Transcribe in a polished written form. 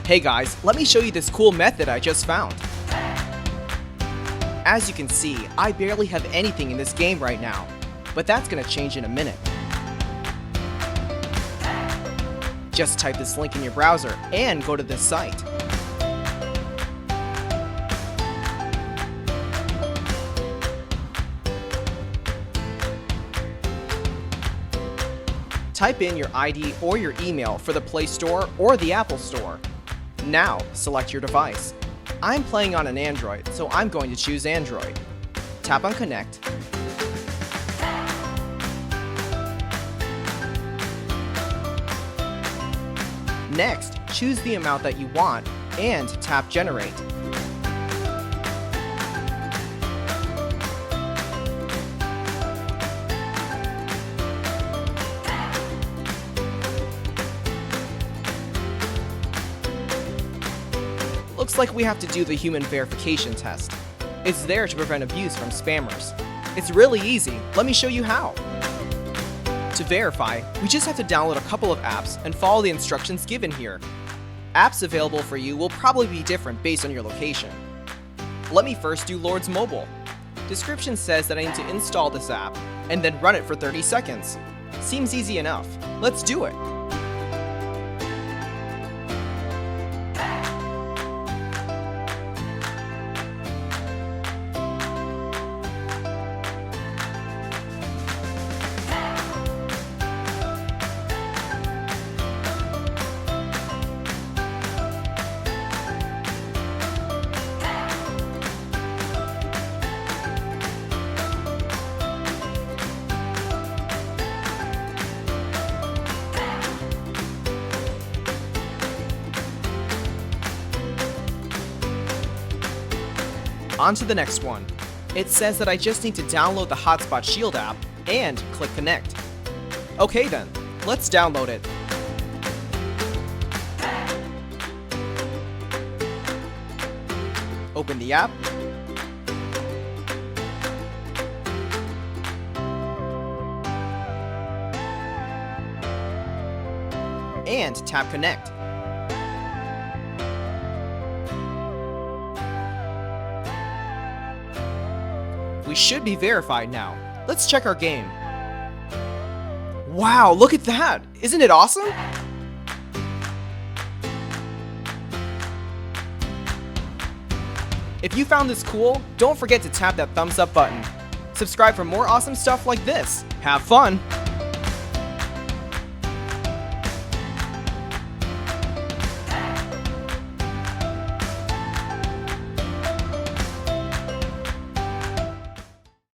Hey guys, let me show you this cool method I just found. As you can see, I barely have anything in this game right now, but that's gonna change in a minute. Just type this link in your browser and go to this site. Type in your ID or your email for the Play Store or the Apple Store. Now, select your device. I'm playing on an Android, so I'm going to choose Android. Tap on Connect. Next, choose the amount that you want and tap Generate. Looks like we have to do the human verification test. It's there to prevent abuse from spammers. It's really easy. Let me show you how. To verify, we just have to download a couple of apps and follow the instructions given here. Apps available for you will probably be different based on your location. Let me first do Lord's Mobile. Description says that I need to install this app and then run it for 30 seconds. Seems easy enough. Let's do it. On to the next one. It says that I just need to download the Hotspot Shield app and click Connect. Okay then, let's download it. Open the app. And tap Connect. We should be verified now. Let's check our game. Wow, look at that! Isn't it awesome? If you found this cool, don't forget to tap that thumbs up button. Subscribe for more awesome stuff like this. Have fun!